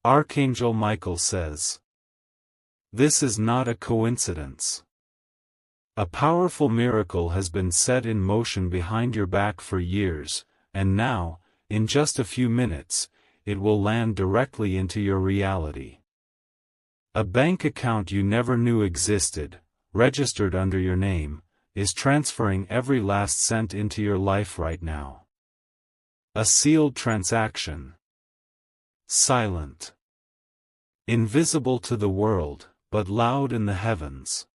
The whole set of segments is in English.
Archangel Michael says, "This is not a coincidence. A powerful miracle has been set in motion behind your back for years, and now, in just a few minutes, it will land directly into your reality. A bank account you never knew existed, registered under your name, is transferring every last cent into your life right now. A sealed transaction. Silent. Invisible to the world, but loud in the heavens.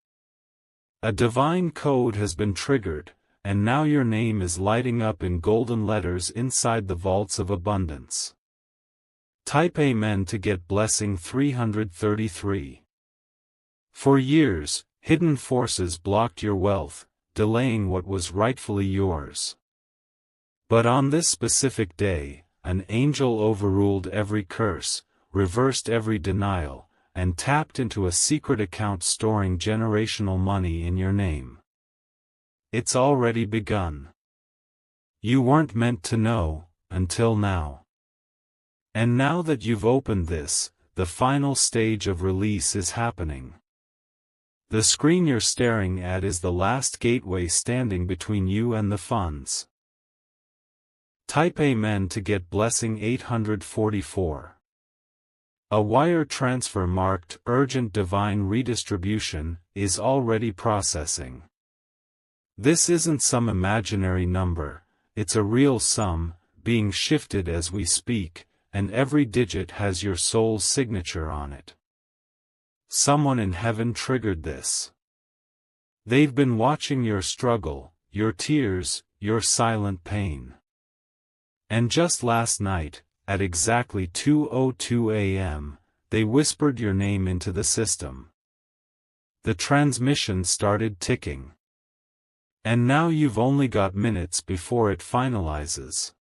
A divine code has been triggered, and now your name is lighting up in golden letters inside the vaults of abundance." Type Amen to get blessing 333. For years, hidden forces blocked your wealth, delaying what was rightfully yours. But on this specific day, an angel overruled every curse, reversed every denial, and tapped into a secret account storing generational money in your name. It's already begun. You weren't meant to know, until now. And now that you've opened this, the final stage of release is happening. The screen you're staring at is the last gateway standing between you and the funds. Type Amen to get blessing 844. A wire transfer marked Urgent Divine Redistribution is already processing. This isn't some imaginary number, it's a real sum, being shifted as we speak, and every digit has your soul's signature on it. Someone in heaven triggered this. They've been watching your struggle, your tears, your silent pain. And just last night, at exactly 2:02 a.m., they whispered your name into the system. The transmission started ticking. And now you've only got minutes before it finalizes.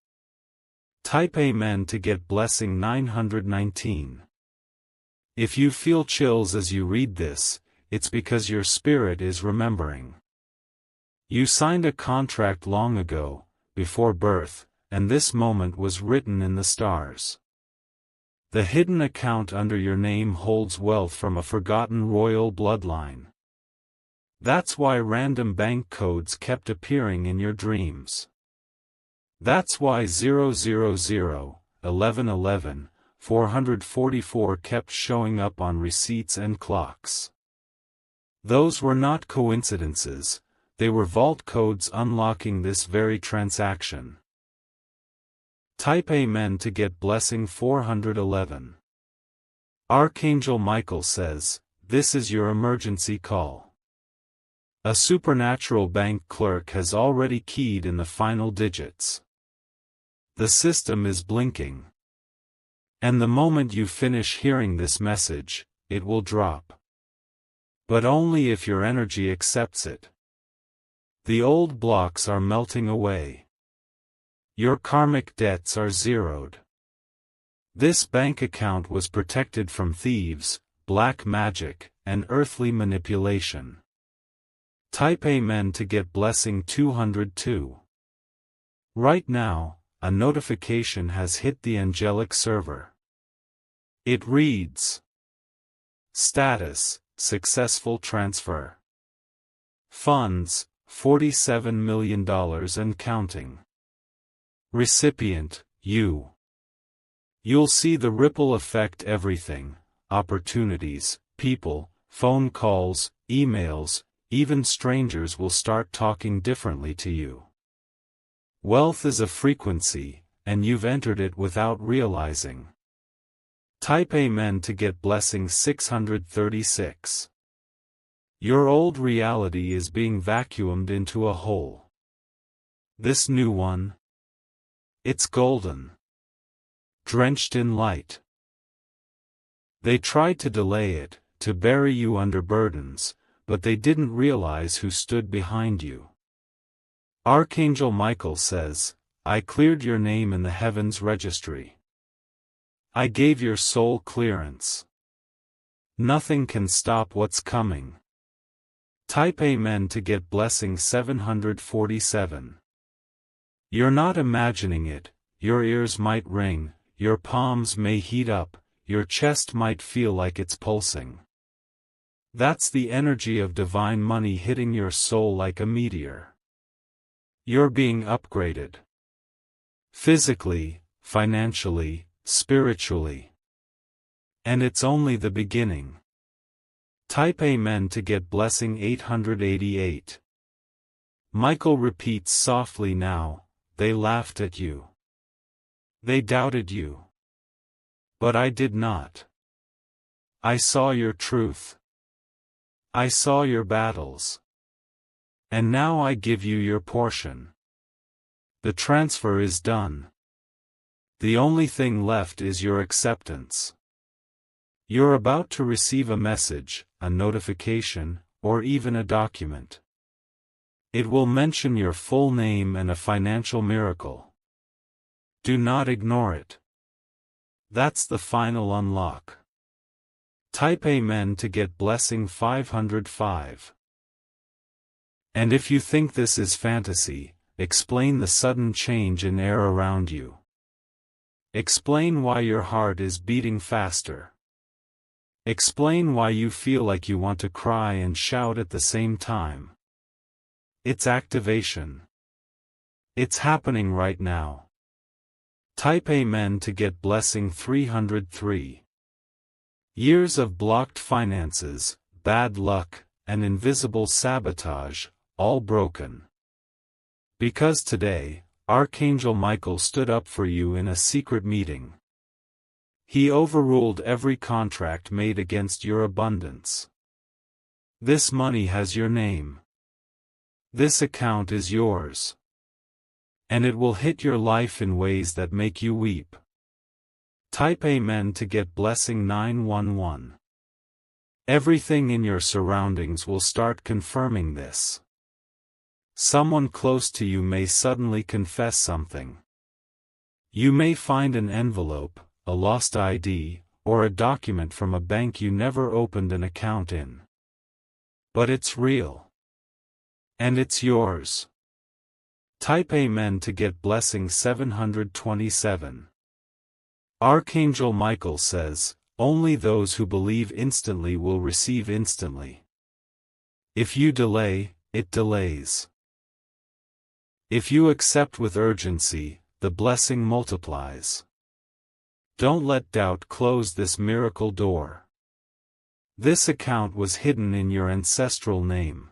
Type Amen to get blessing 919. If you feel chills as you read this, it's because your spirit is remembering. You signed a contract long ago, before birth, and this moment was written in the stars. The hidden account under your name holds wealth from a forgotten royal bloodline. That's why random bank codes kept appearing in your dreams. That's why 000, 1111, 444 kept showing up on receipts and clocks. Those were not coincidences, they were vault codes unlocking this very transaction. Type Amen to get blessing 411. Archangel Michael says, "This is your emergency call." A supernatural bank clerk has already keyed in the final digits. The system is blinking. And the moment you finish hearing this message, it will drop. But only if your energy accepts it. The old blocks are melting away. Your karmic debts are zeroed. This bank account was protected from thieves, black magic, and earthly manipulation. Type Amen to get blessing 202. Right now, a notification has hit the angelic server. It reads: Status, successful transfer. Funds, $47 million and counting. Recipient, you. You'll see the ripple effect everything, opportunities, people, phone calls, emails, even strangers will start talking differently to you. Wealth is a frequency, and you've entered it without realizing. Type Amen to get blessing 636. Your old reality is being vacuumed into a hole. This new one? It's golden. Drenched in light. They tried to delay it, to bury you under burdens, but they didn't realize who stood behind you. Archangel Michael says, "I cleared your name in the heavens registry. I gave your soul clearance. Nothing can stop what's coming." Type Amen to get blessing 747. You're not imagining it, your ears might ring, your palms may heat up, your chest might feel like it's pulsing. That's the energy of divine money hitting your soul like a meteor. You're being upgraded. Physically, financially, spiritually. And it's only the beginning. Type Amen to get blessing 888. Michael repeats softly now, they laughed at you. They doubted you. But I did not. I saw your truth. I saw your battles. And now I give you your portion. The transfer is done. The only thing left is your acceptance. You're about to receive a message, a notification, or even a document. It will mention your full name and a financial miracle. Do not ignore it. That's the final unlock. Type Amen to get blessing 505. And if you think this is fantasy, explain the sudden change in air around you. Explain why your heart is beating faster. Explain why you feel like you want to cry and shout at the same time. It's activation. It's happening right now. Type Amen to get blessing 303. Years of blocked finances, bad luck, and invisible sabotage, all broken. Because today, Archangel Michael stood up for you in a secret meeting. He overruled every contract made against your abundance. This money has your name. This account is yours. And it will hit your life in ways that make you weep. Type Amen to get blessing 911. Everything in your surroundings will start confirming this. Someone close to you may suddenly confess something. You may find an envelope, a lost ID, or a document from a bank you never opened an account in. But it's real. And it's yours. Type Amen to get blessing 727. Archangel Michael says, only those who believe instantly will receive instantly. If you delay, it delays. If you accept with urgency, the blessing multiplies. Don't let doubt close this miracle door. This account was hidden in your ancestral name.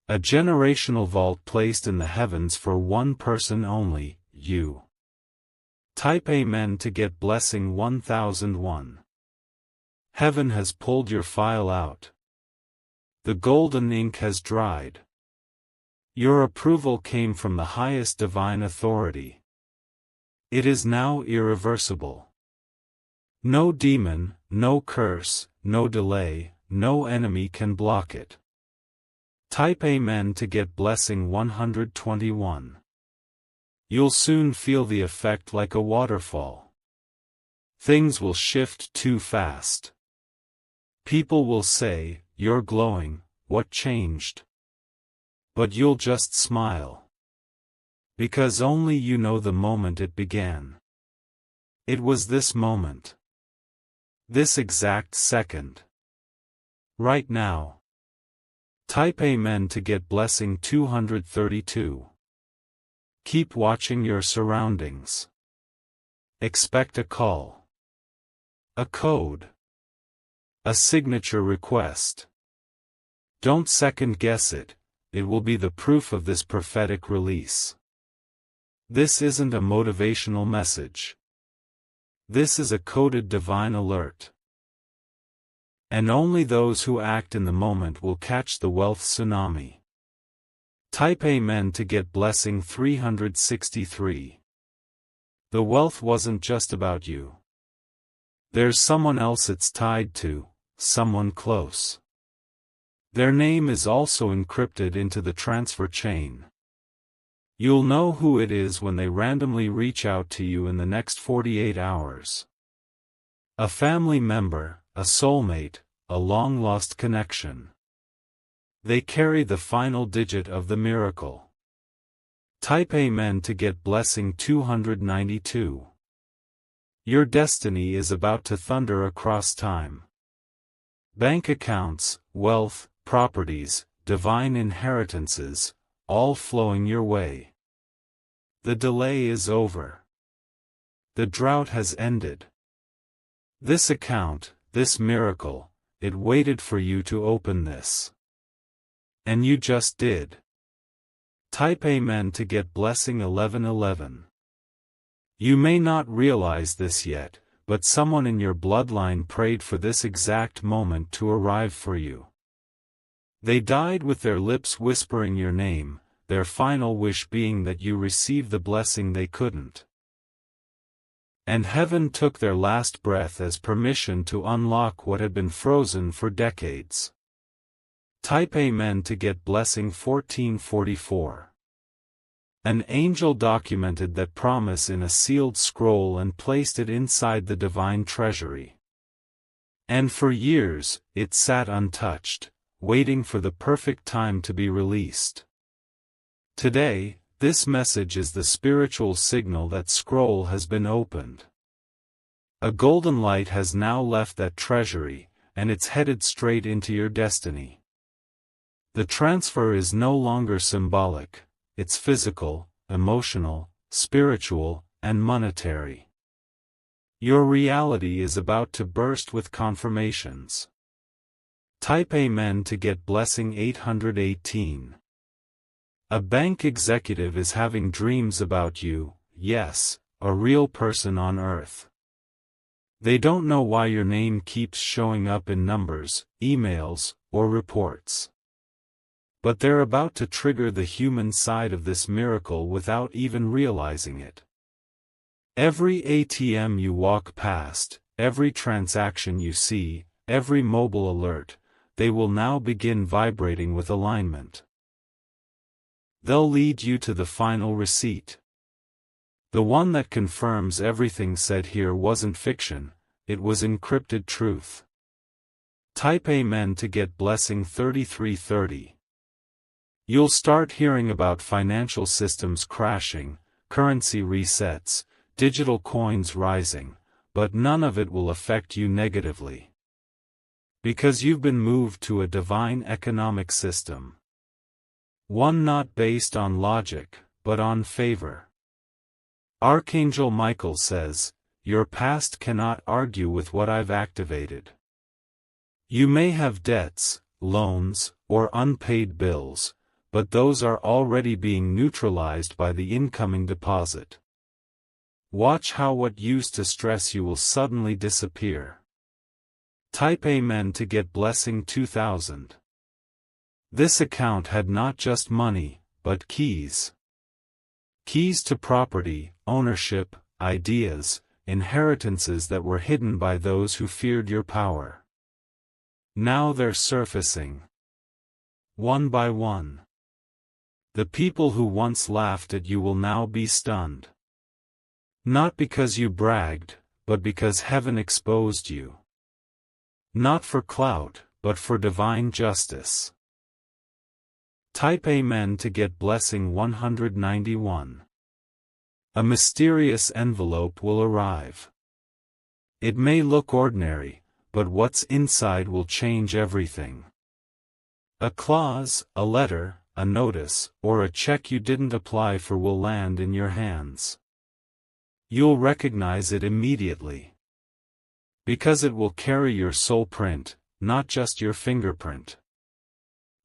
A generational vault placed in the heavens for one person only, you. Type Amen to get blessing 1001. Heaven has pulled your file out. The golden ink has dried. Your approval came from the highest divine authority. It is now irreversible. No demon, no curse, no delay, no enemy can block it. Type Amen to get blessing 121. You'll soon feel the effect like a waterfall. Things will shift too fast. People will say, you're glowing, what changed? But you'll just smile. Because only you know the moment it began. It was this moment. This exact second. Right now. Type Amen to get blessing 232. Keep watching your surroundings. Expect a call. A code. A signature request. Don't second guess it, it will be the proof of this prophetic release. This isn't a motivational message. This is a coded divine alert. And only those who act in the moment will catch the wealth tsunami. Type Amen to get blessing 363. The wealth wasn't just about you. There's someone else it's tied to, someone close. Their name is also encrypted into the transfer chain. You'll know who it is when they randomly reach out to you in the next 48 hours. A family member, a soulmate, a long-lost connection. They carry the final digit of the miracle. Type Amen to get blessing 292. Your destiny is about to thunder across time. Bank accounts, wealth, properties, divine inheritances, all flowing your way. The delay is over. The drought has ended. This account, this miracle, it waited for you to open this. And you just did. Type Amen to get blessing 1111. You may not realize this yet, but someone in your bloodline prayed for this exact moment to arrive for you. They died with their lips whispering your name, their final wish being that you receive the blessing they couldn't. And heaven took their last breath as permission to unlock what had been frozen for decades. Type Amen to get blessing 1444. An angel documented that promise in a sealed scroll and placed it inside the divine treasury. And for years, it sat untouched, waiting for the perfect time to be released. Today, this message is the spiritual signal that scroll has been opened. A golden light has now left that treasury, and it's headed straight into your destiny. The transfer is no longer symbolic. It's physical, emotional, spiritual, and monetary. Your reality is about to burst with confirmations. Type Amen to get blessing 818. A bank executive is having dreams about you, yes, a real person on earth. They don't know why your name keeps showing up in numbers, emails, or reports. But they're about to trigger the human side of this miracle without even realizing it. Every ATM you walk past, every transaction you see, every mobile alert, they will now begin vibrating with alignment. They'll lead you to the final receipt. The one that confirms everything said here wasn't fiction, it was encrypted truth. Type Amen to get blessing 3330. You'll start hearing about financial systems crashing, currency resets, digital coins rising, but none of it will affect you negatively. Because you've been moved to a divine economic system. One not based on logic, but on favor. Archangel Michael says, your past cannot argue with what I've activated. You may have debts, loans, or unpaid bills, but those are already being neutralized by the incoming deposit. Watch how what used to stress you will suddenly disappear. Type Amen to get blessing 2000. This account had not just money, but keys. Keys to property, ownership, ideas, inheritances that were hidden by those who feared your power. Now they're surfacing. One by one. The people who once laughed at you will now be stunned. Not because you bragged, but because heaven exposed you. Not for clout, but for divine justice. Type Amen to get blessing 191. A mysterious envelope will arrive. It may look ordinary, but what's inside will change everything. A clause, a letter, a notice, or a check you didn't apply for will land in your hands. You'll recognize it immediately. Because it will carry your soul print, not just your fingerprint.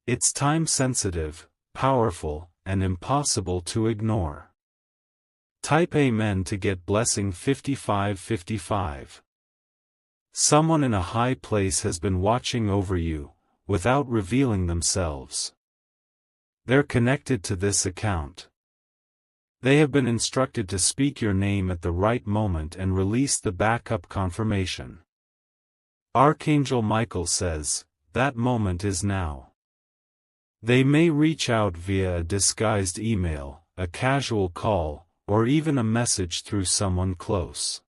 It's time-sensitive, powerful, and impossible to ignore. Type Amen to get blessing 5555. Someone in a high place has been watching over you, without revealing themselves. They're connected to this account. They have been instructed to speak your name at the right moment and release the backup confirmation. Archangel Michael says, that moment is now. They may reach out via a disguised email, a casual call, or even a message through someone close.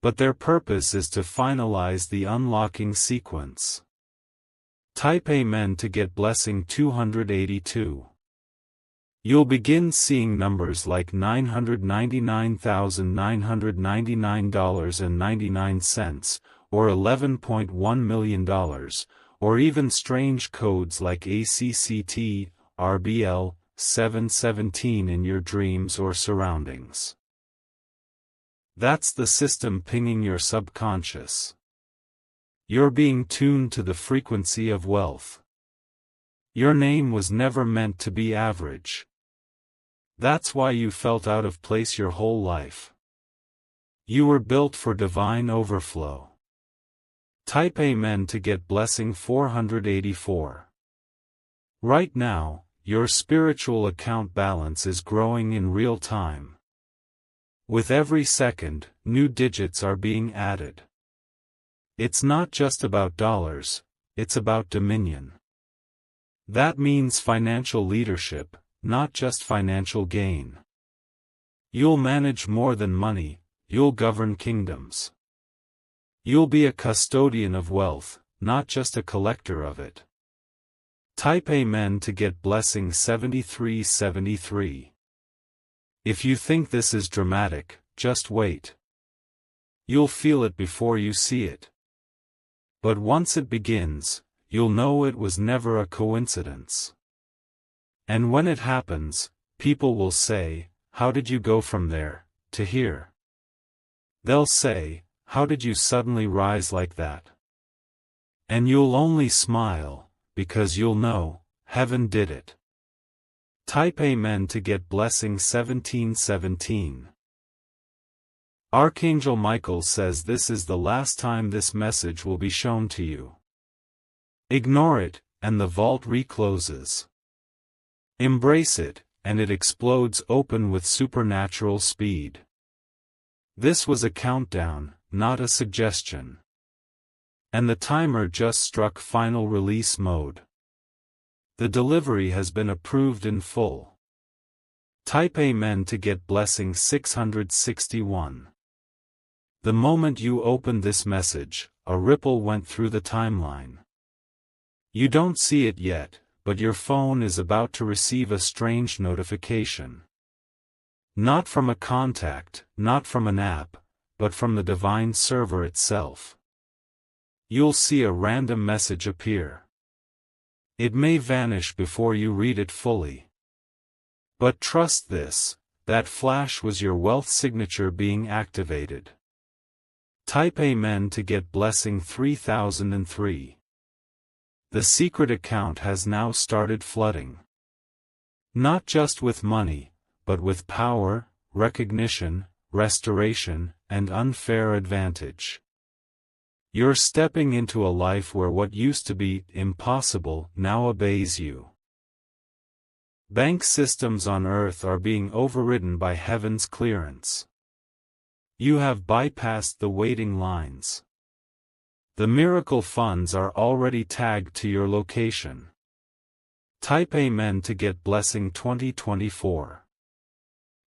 But their purpose is to finalize the unlocking sequence. Type Amen to get blessing 282. You'll begin seeing numbers like $999,999.99, or $11.1 million, or even strange codes like ACCT, RBL, 717 in your dreams or surroundings. That's the system pinging your subconscious. You're being tuned to the frequency of wealth. Your name was never meant to be average. That's why you felt out of place your whole life. You were built for divine overflow. Type Amen to get blessing 484. Right now, your spiritual account balance is growing in real time. With every second, new digits are being added. It's not just about dollars, it's about dominion. That means financial leadership, not just financial gain. You'll manage more than money, you'll govern kingdoms. You'll be a custodian of wealth, not just a collector of it. Type Amen to get blessing 7373. If you think this is dramatic, just wait. You'll feel it before you see it. But once it begins, you'll know it was never a coincidence. And when it happens, people will say, "How did you go from there to here?" They'll say, "How did you suddenly rise like that?" And you'll only smile, because you'll know, heaven did it. Type Amen to get blessing 1717. Archangel Michael says this is the last time this message will be shown to you. Ignore it, and the vault recloses. Embrace it, and it explodes open with supernatural speed. This was a countdown, not a suggestion. And the timer just struck final release mode. The delivery has been approved in full. Type Amen to get blessing 661. The moment you opened this message, a ripple went through the timeline. You don't see it yet, but your phone is about to receive a strange notification. Not from a contact, not from an app, but from the divine server itself. You'll see a random message appear. It may vanish before you read it fully. But trust this, that flash was your wealth signature being activated. Type Amen to get blessing 3003. The secret account has now started flooding. Not just with money, but with power, recognition, restoration, and unfair advantage. You're stepping into a life where what used to be impossible now obeys you. Bank systems on earth are being overridden by heaven's clearance. You have bypassed the waiting lines. The miracle funds are already tagged to your location. Type Amen to get blessing 2024.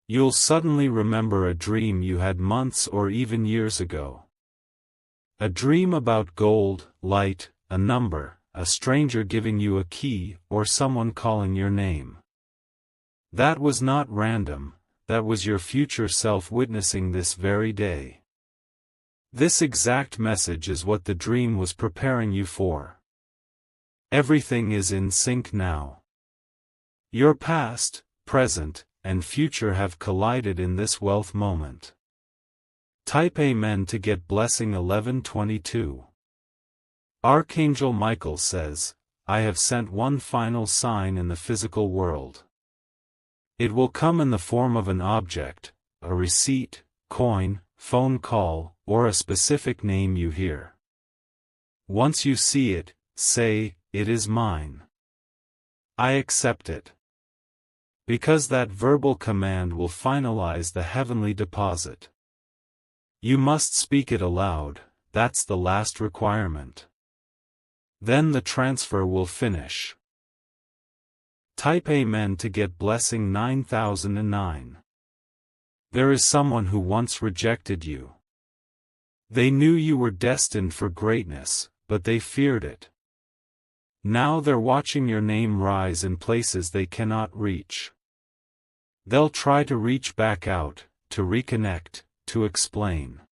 You'll suddenly remember a dream you had months or even years ago. A dream about gold, light, a number, a stranger giving you a key, or someone calling your name. That was not random, that was your future self witnessing this very day. This exact message is what the dream was preparing you for. Everything is in sync now. Your past, present, and future have collided in this wealth moment. Type Amen to get blessing 1122. Archangel Michael says, I have sent one final sign in the physical world. It will come in the form of an object, a receipt, coin, phone call, or a specific name you hear. Once you see it, say, it is mine. I accept it. Because that verbal command will finalize the heavenly deposit. You must speak it aloud, that's the last requirement. Then the transfer will finish. Type Amen to get blessing 9009. There is someone who once rejected you. They knew you were destined for greatness, but they feared it. Now they're watching your name rise in places they cannot reach. They'll try to reach back out, to reconnect, to explain.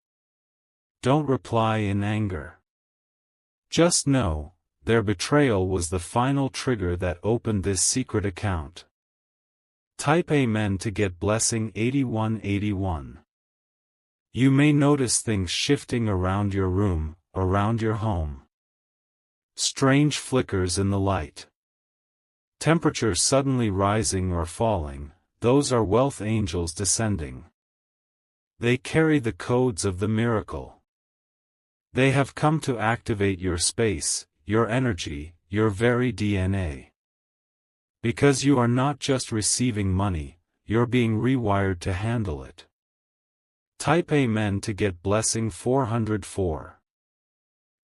Don't reply in anger. Just know, their betrayal was the final trigger that opened this secret account. Type Amen to get blessing 8181. You may notice things shifting around your room, around your home. Strange flickers in the light. Temperature suddenly rising or falling, those are wealth angels descending. They carry the codes of the miracle. They have come to activate your space, your energy, your very DNA. Because you are not just receiving money, you're being rewired to handle it. Type Amen to get blessing 404.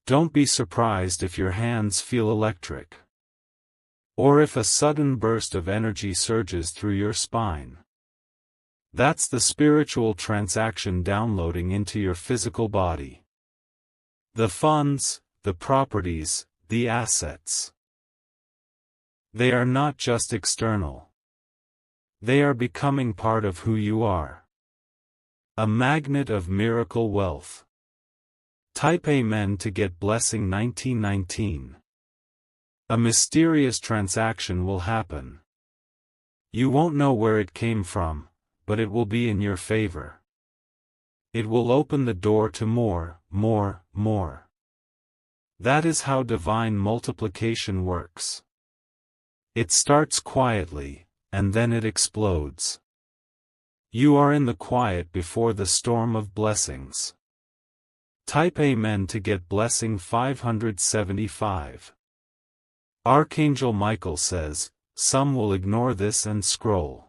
Don't be surprised if your hands feel electric. Or if a sudden burst of energy surges through your spine. That's the spiritual transaction downloading into your physical body. The funds, the properties, the assets. They are not just external. They are becoming part of who you are. A magnet of miracle wealth. Type Amen to get blessing 1919. A mysterious transaction will happen. You won't know where it came from, but it will be in your favor. It will open the door to more, more, more. That is how divine multiplication works. It starts quietly, and then it explodes. You are in the quiet before the storm of blessings. Type Amen to get blessing 575. Archangel Michael says, some will ignore this and scroll.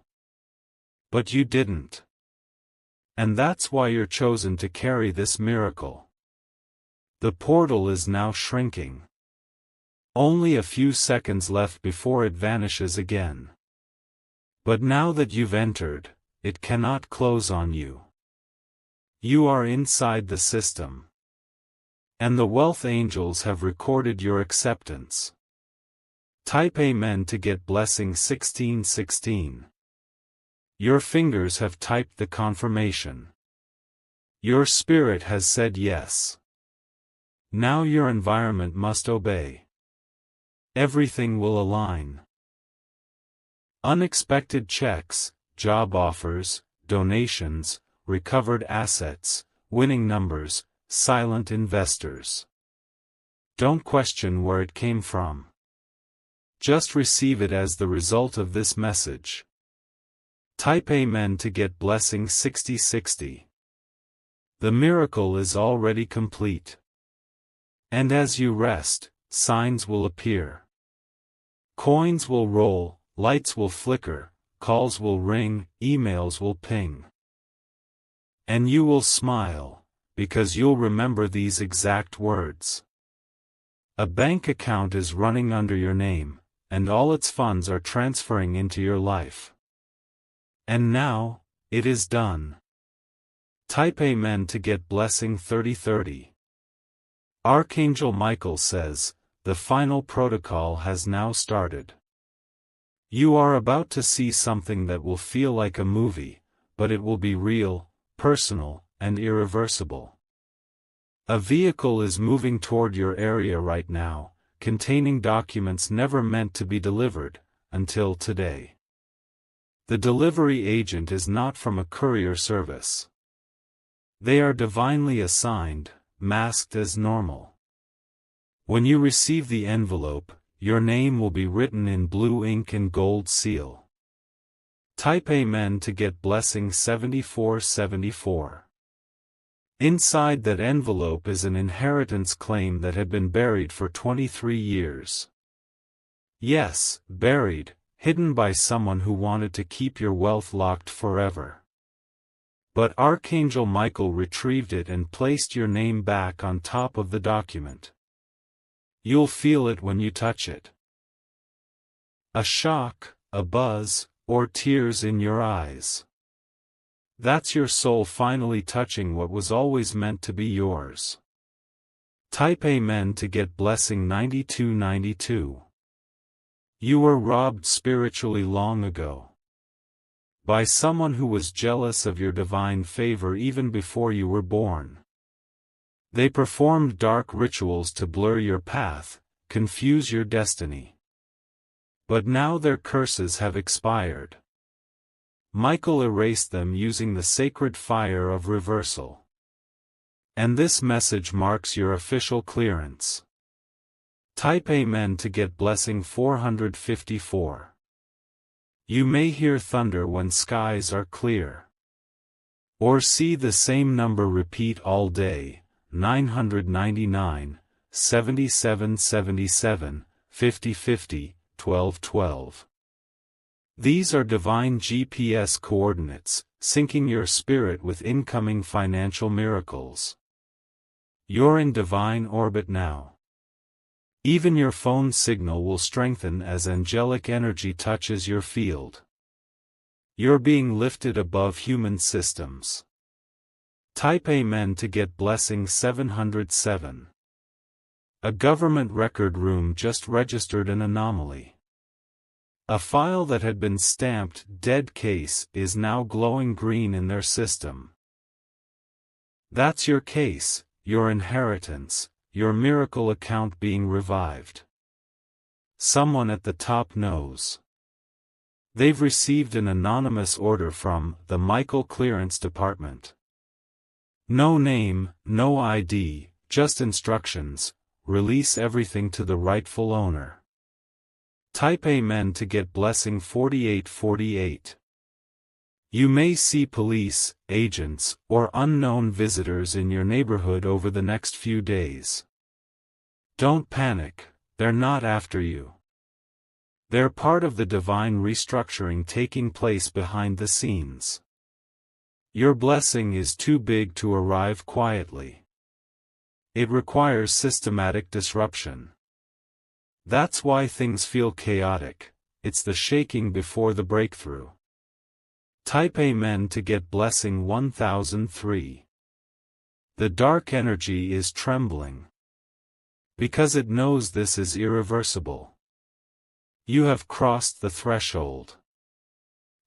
But you didn't. And that's why you're chosen to carry this miracle. The portal is now shrinking. Only a few seconds left before it vanishes again. But now that you've entered, it cannot close on you. You are inside the system. And the wealth angels have recorded your acceptance. Type Amen to get blessing 1616. Your fingers have typed the confirmation. Your spirit has said yes. Now your environment must obey. Everything will align. Unexpected checks, job offers, donations, recovered assets, winning numbers, silent investors. Don't question where it came from. Just receive it as the result of this message. Type Amen to get blessing 6060. The miracle is already complete. And as you rest, signs will appear. Coins will roll, lights will flicker, calls will ring, emails will ping. And you will smile, because you'll remember these exact words. A bank account is running under your name, and all its funds are transferring into your life. And now, it is done. Type Amen to get blessing 3030. Archangel Michael says, the final protocol has now started. You are about to see something that will feel like a movie, but it will be real, personal, and irreversible. A vehicle is moving toward your area right now, containing documents never meant to be delivered, until today. The delivery agent is not from a courier service. They are divinely assigned, masked as normal. When you receive the envelope, your name will be written in blue ink and gold seal. Type Amen to get blessing 7474. Inside that envelope is an inheritance claim that had been buried for 23 years. Yes, buried, hidden by someone who wanted to keep your wealth locked forever. But Archangel Michael retrieved it and placed your name back on top of the document. You'll feel it when you touch it. A shock, a buzz, or tears in your eyes. That's your soul finally touching what was always meant to be yours. Type Amen to get blessing 9292. You were robbed spiritually long ago. By someone who was jealous of your divine favor even before you were born. They performed dark rituals to blur your path, confuse your destiny. But now their curses have expired. Michael erased them using the sacred fire of reversal. And this message marks your official clearance. Type Amen to get blessing 454. You may hear thunder when skies are clear. Or see the same number repeat all day, 999, 7777, 5050, 1212. These are divine GPS coordinates, syncing your spirit with incoming financial miracles. You're in divine orbit now. Even your phone signal will strengthen as angelic energy touches your field. You're being lifted above human systems. Type Amen to get blessing 707. A government record room just registered an anomaly. A file that had been stamped "dead case" is now glowing green in their system. That's your case, your inheritance, your miracle account being revived. Someone at the top knows. They've received an anonymous order from the Michael Clearance Department. No name, no ID, just instructions: release everything to the rightful owner. Type Amen to get blessing 4848. You may see police, agents, or unknown visitors in your neighborhood over the next few days. Don't panic, they're not after you. They're part of the divine restructuring taking place behind the scenes. Your blessing is too big to arrive quietly. It requires systematic disruption. That's why things feel chaotic. It's the shaking before the breakthrough. Type Amen to get blessing 1003. The dark energy is trembling. Because it knows this is irreversible. You have crossed the threshold.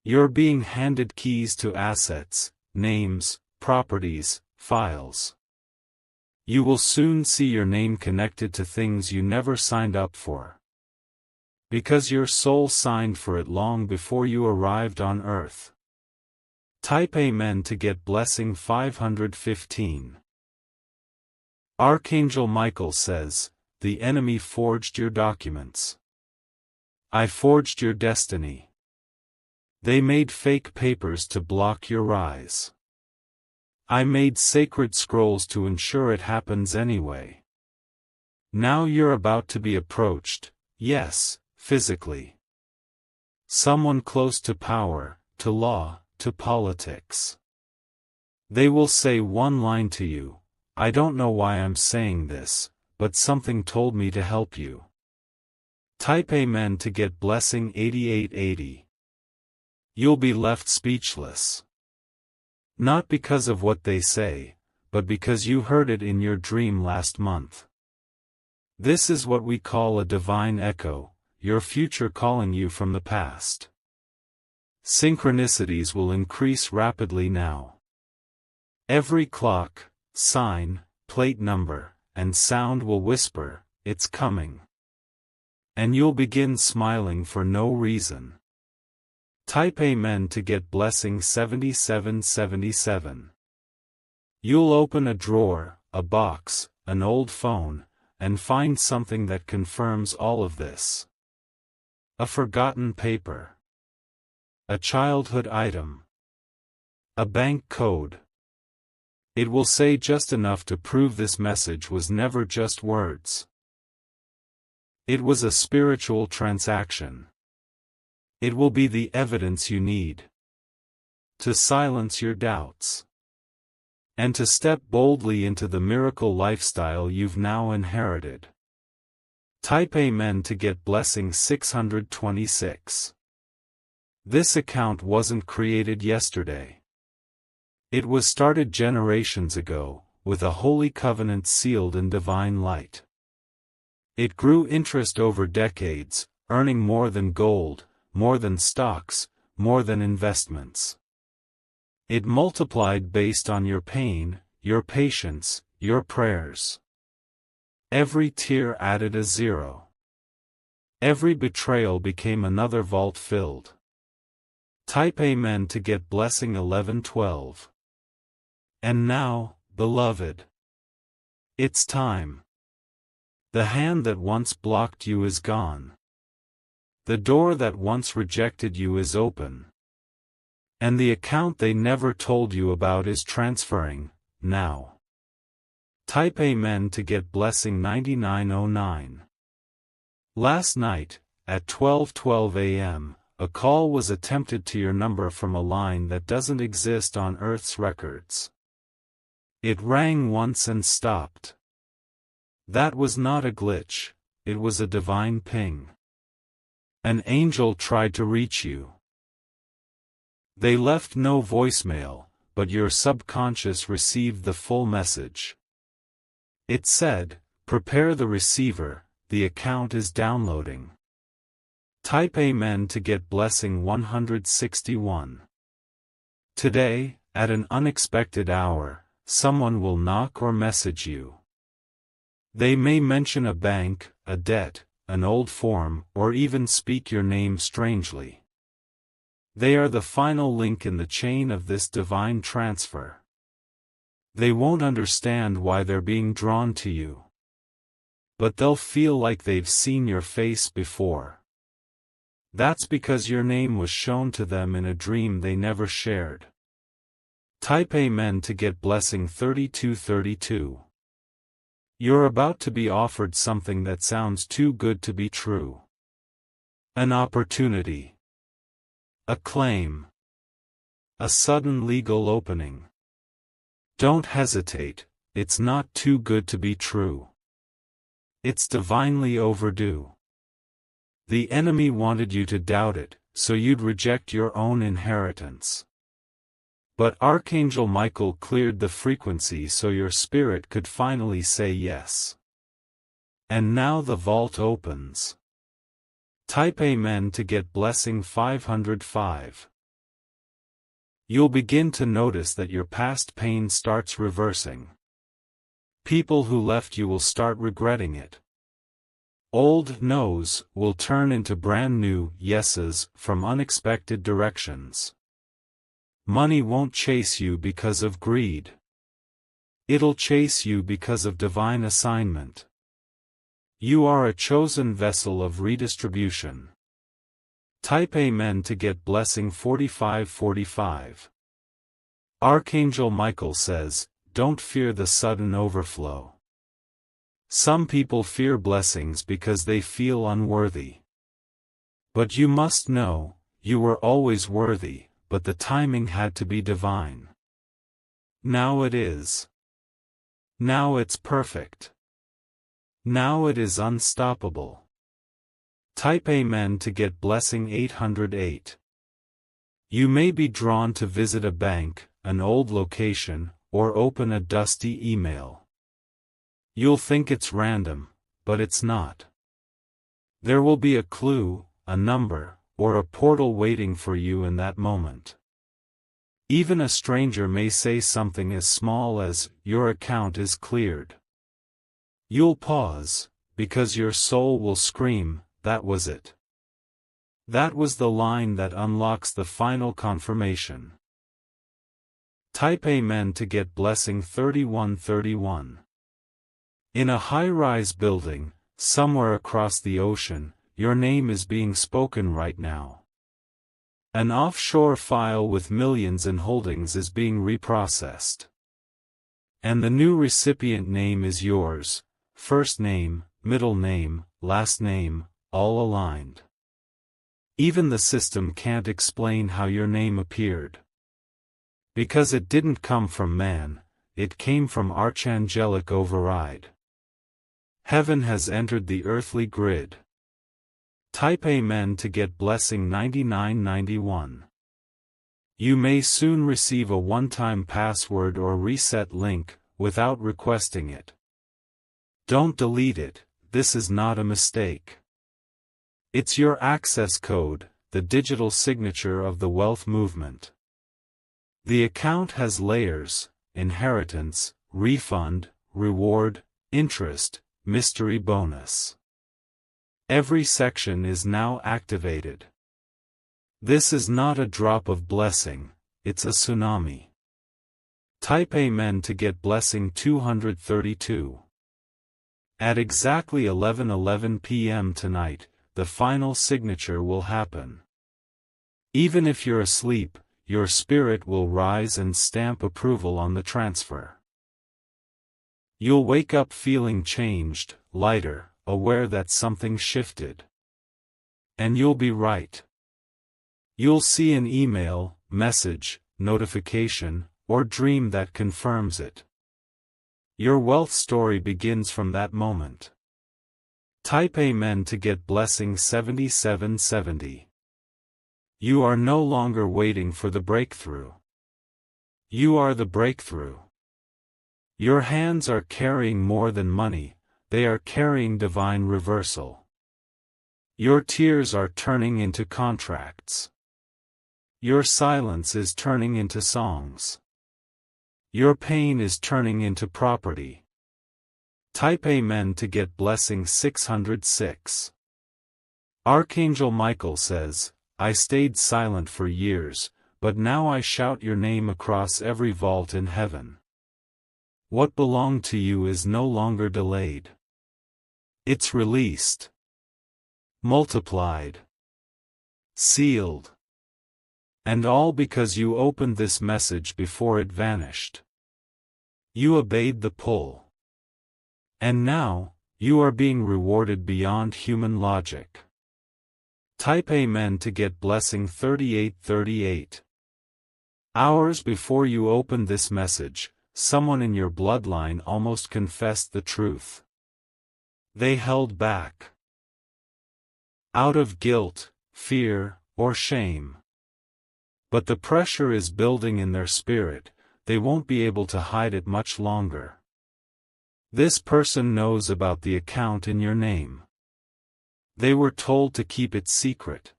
You're being handed keys to assets, names, properties, files. You will soon see your name connected to things you never signed up for. Because your soul signed for it long before you arrived on earth. Type Amen to get blessing 515. Archangel Michael says, the enemy forged your documents. I forged your destiny. They made fake papers to block your rise. I made sacred scrolls to ensure it happens anyway. Now you're about to be approached, yes, physically. Someone close to power, to law, to politics. They will say one line to you: I don't know why I'm saying this, but something told me to help you. Type Amen to get blessing 8880. You'll be left speechless. Not because of what they say, but because you heard it in your dream last month. This is what we call a divine echo, your future calling you from the past. Synchronicities will increase rapidly now. Every clock, sign, plate number, and sound will whisper, it's coming. And you'll begin smiling for no reason. Type Amen to get blessing 7777. You'll open a drawer, a box, an old phone, and find something that confirms all of this. A forgotten paper. A childhood item. A bank code. It will say just enough to prove this message was never just words. It was a spiritual transaction. It will be the evidence you need to silence your doubts and to step boldly into the miracle lifestyle you've now inherited. Type Amen to get blessing 626. This account wasn't created yesterday. It was started generations ago, with a holy covenant sealed in divine light. It grew interest over decades, earning more than gold, more than stocks, more than investments. It multiplied based on your pain, your patience, your prayers. Every tear added a zero. Every betrayal became another vault filled. Type Amen to get blessing 1112. And now, beloved, it's time. The hand that once blocked you is gone. The door that once rejected you is open. And the account they never told you about is transferring, now. Type Amen to get blessing 9909. Last night, at 12:12 a.m., a call was attempted to your number from a line that doesn't exist on Earth's records. It rang once and stopped. That was not a glitch, it was a divine ping. An angel tried to reach you. They left no voicemail, but your subconscious received the full message. It said, "Prepare the receiver, the account is downloading." Type Amen to get blessing 161. Today, at an unexpected hour, someone will knock or message you. They may mention a bank, a debt, an old form, or even speak your name strangely. They are the final link in the chain of this divine transfer. They won't understand why they're being drawn to you. But they'll feel like they've seen your face before. That's because your name was shown to them in a dream they never shared. Type Amen to get blessing 3232. You're about to be offered something that sounds too good to be true. An opportunity. A claim. A sudden legal opening. Don't hesitate, it's not too good to be true. It's divinely overdue. The enemy wanted you to doubt it, so you'd reject your own inheritance. But Archangel Michael cleared the frequency so your spirit could finally say yes. And now the vault opens. Type Amen to get blessing 505. You'll begin to notice that your past pain starts reversing. People who left you will start regretting it. Old no's will turn into brand new yeses from unexpected directions. Money won't chase you because of greed. It'll chase you because of divine assignment. You are a chosen vessel of redistribution. Type Amen to get blessing 4545. Archangel Michael says, don't fear the sudden overflow. Some people fear blessings because they feel unworthy. But you must know, you were always worthy, but the timing had to be divine. Now it is. Now it's perfect. Now it is unstoppable. Type Amen to get blessing 808. You may be drawn to visit a bank, an old location, or open a dusty email. You'll think it's random, but it's not. There will be a clue, a number, or a portal waiting for you in that moment. Even a stranger may say something as small as, "Your account is cleared." You'll pause, because your soul will scream, "That was it." That was the line that unlocks the final confirmation. Type Amen to get blessing 3131. In a high-rise building, somewhere across the ocean, your name is being spoken right now. An offshore file with millions in holdings is being reprocessed. And the new recipient name is yours, first name, middle name, last name, all aligned. Even the system can't explain how your name appeared. Because it didn't come from man, it came from archangelic override. Heaven has entered the earthly grid. Type Amen to get blessing 9991. You may soon receive a one-time password or reset link, without requesting it. Don't delete it, this is not a mistake. It's your access code, the digital signature of the wealth movement. The account has layers: inheritance, refund, reward, interest, mystery bonus. Every section is now activated. This is not a drop of blessing, it's a tsunami. Type Amen to get blessing 232. At exactly 11:11 p.m. tonight, the final signature will happen. Even if you're asleep, your spirit will rise and stamp approval on the transfer. You'll wake up feeling changed, lighter, aware that something shifted. And you'll be right. You'll see an email, message, notification, or dream that confirms it. Your wealth story begins from that moment. Type Amen to get blessing 7770. You are no longer waiting for the breakthrough. You are the breakthrough. Your hands are carrying more than money, they are carrying divine reversal. Your tears are turning into contracts. Your silence is turning into songs. Your pain is turning into property. Type Amen to get blessing 606. Archangel Michael says, I stayed silent for years, but now I shout your name across every vault in heaven. What belonged to you is no longer delayed. It's released. Multiplied. Sealed. And all because you opened this message before it vanished. You obeyed the pull. And now, you are being rewarded beyond human logic. Type Amen to get blessing 3838. Hours before you opened this message, someone in your bloodline almost confessed the truth. They held back. Out of guilt, fear, or shame. But the pressure is building in their spirit, they won't be able to hide it much longer. This person knows about the account in your name. They were told to keep it secret.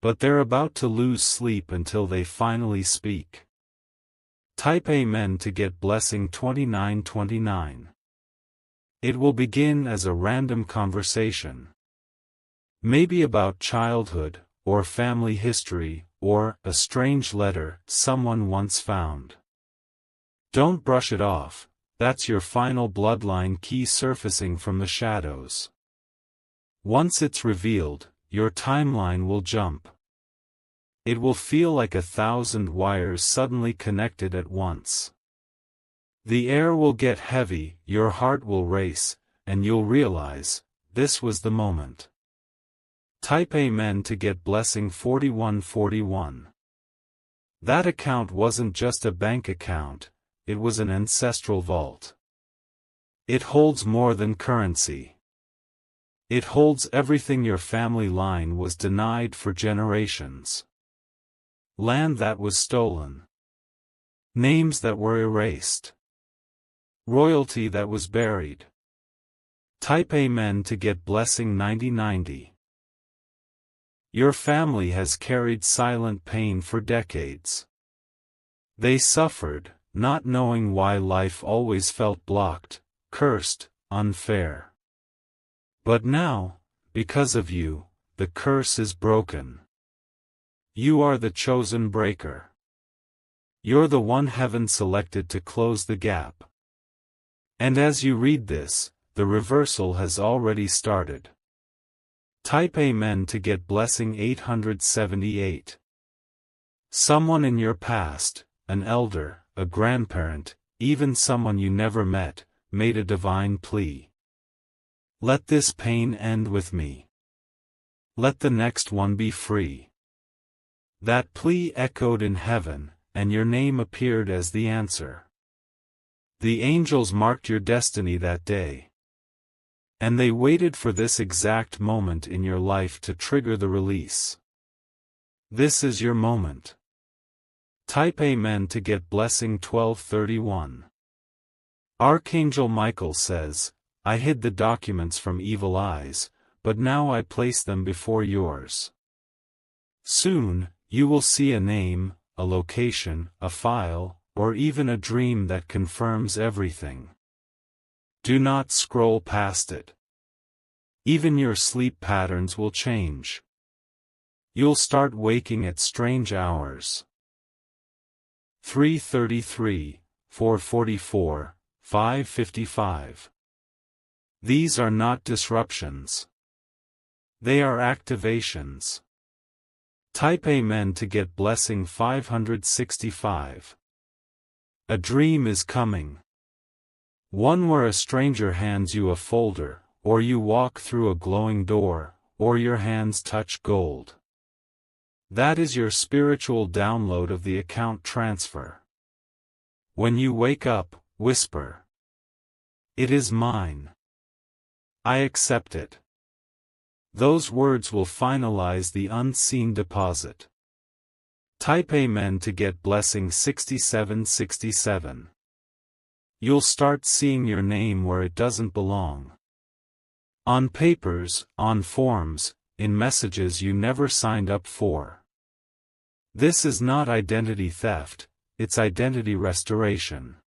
But they're about to lose sleep until they finally speak. Type Amen to get blessing 2929. It will begin as a random conversation. Maybe about childhood, or family history, or a strange letter someone once found. Don't brush it off, that's your final bloodline key surfacing from the shadows. Once it's revealed, your timeline will jump. It will feel like 1,000 wires suddenly connected at once. The air will get heavy, your heart will race, and you'll realize, this was the moment. Type Amen to get blessing 4141. That account wasn't just a bank account, it was an ancestral vault. It holds more than currency. It holds everything your family line was denied for generations. Land that was stolen. Names that were erased. Royalty that was buried. Type Amen to get blessing 9090. Your family has carried silent pain for decades. They suffered, not knowing why life always felt blocked, cursed, unfair. But now, because of you, the curse is broken. You are the chosen breaker. You're the one heaven selected to close the gap. And as you read this, the reversal has already started. Type Amen to get blessing 878. Someone in your past, an elder, a grandparent, even someone you never met, made a divine plea. Let this pain end with me. Let the next one be free. That plea echoed in heaven, and your name appeared as the answer. The angels marked your destiny that day. And they waited for this exact moment in your life to trigger the release. This is your moment. Type Amen to get blessing 1231. Archangel Michael says, I hid the documents from evil eyes, but now I place them before yours. Soon, you will see a name, a location, a file, or even a dream that confirms everything. Do not scroll past it. Even your sleep patterns will change. You'll start waking at strange hours. 3:33, 4:44, 5:55. These are not disruptions. They are activations. Type Amen to get blessing 565. A dream is coming. One where a stranger hands you a folder, or you walk through a glowing door, or your hands touch gold. That is your spiritual download of the account transfer. When you wake up, whisper, "It is mine. I accept it." Those words will finalize the unseen deposit. Type Amen to get blessing 6767. You'll start seeing your name where it doesn't belong. On papers, on forms, in messages you never signed up for. This is not identity theft, it's identity restoration.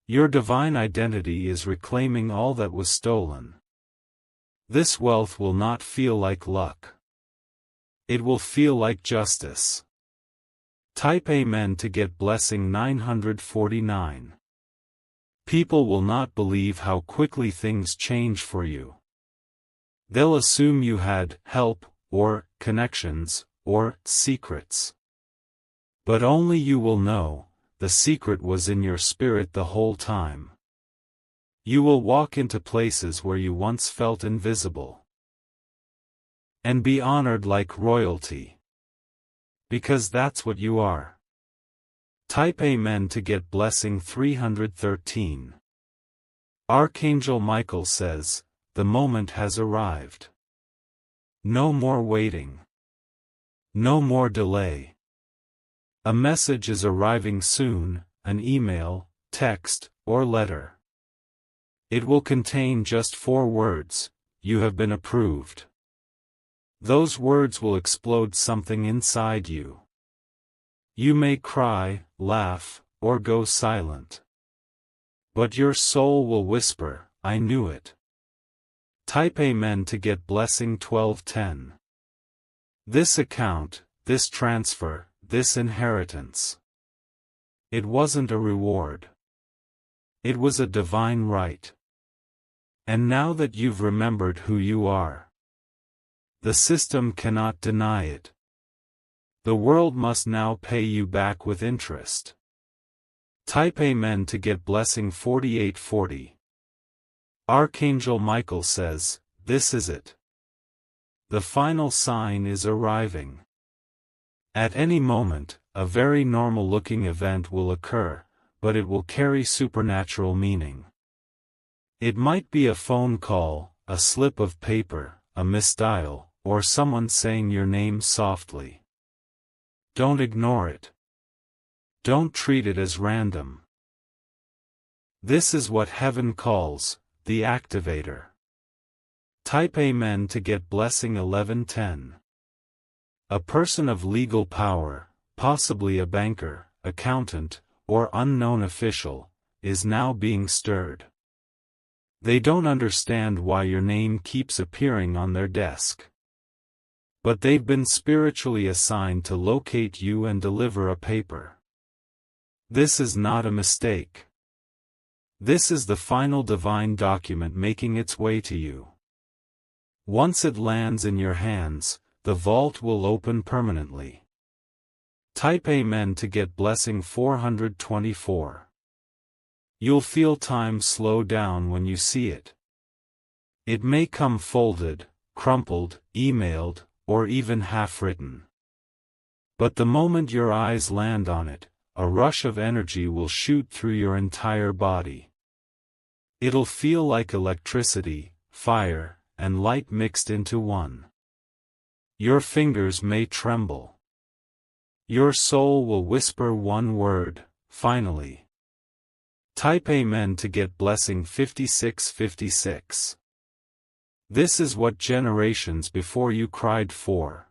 Your divine identity is reclaiming all that was stolen. This wealth will not feel like luck. It will feel like justice. Type Amen to get blessing 949. People will not believe how quickly things change for you. They'll assume you had help, or connections, or secrets. But only you will know, the secret was in your spirit the whole time. You will walk into places where you once felt invisible. And be honored like royalty. Because that's what you are. Type Amen to get blessing 313. Archangel Michael says, the moment has arrived. No more waiting. No more delay. A message is arriving soon, an email, text, or letter. It will contain just 4 words, "You have been approved." Those words will explode something inside you. You may cry, laugh, or go silent. But your soul will whisper, "I knew it." Type Amen to get blessing 1210. This account, this transfer, this inheritance. It wasn't a reward. It was a divine right. And now that you've remembered who you are, the system cannot deny it. The world must now pay you back with interest. Type Amen to get blessing 4840. Archangel Michael says, this is it. The final sign is arriving. At any moment, a very normal-looking event will occur, but it will carry supernatural meaning. It might be a phone call, a slip of paper, a misdial, or someone saying your name softly. Don't ignore it. Don't treat it as random. This is what heaven calls, the activator. Type Amen to get blessing 1110. A person of legal power, possibly a banker, accountant, or unknown official, is now being stirred. They don't understand why your name keeps appearing on their desk. But they've been spiritually assigned to locate you and deliver a paper. This is not a mistake. This is the final divine document making its way to you. Once it lands in your hands, the vault will open permanently. Type Amen to get blessing 424. You'll feel time slow down when you see it. It may come folded, crumpled, emailed, or even half-written. But the moment your eyes land on it, a rush of energy will shoot through your entire body. It'll feel like electricity, fire, and light mixed into one. Your fingers may tremble. Your soul will whisper one word, finally. Type Amen to get blessing 5656. This is what generations before you cried for.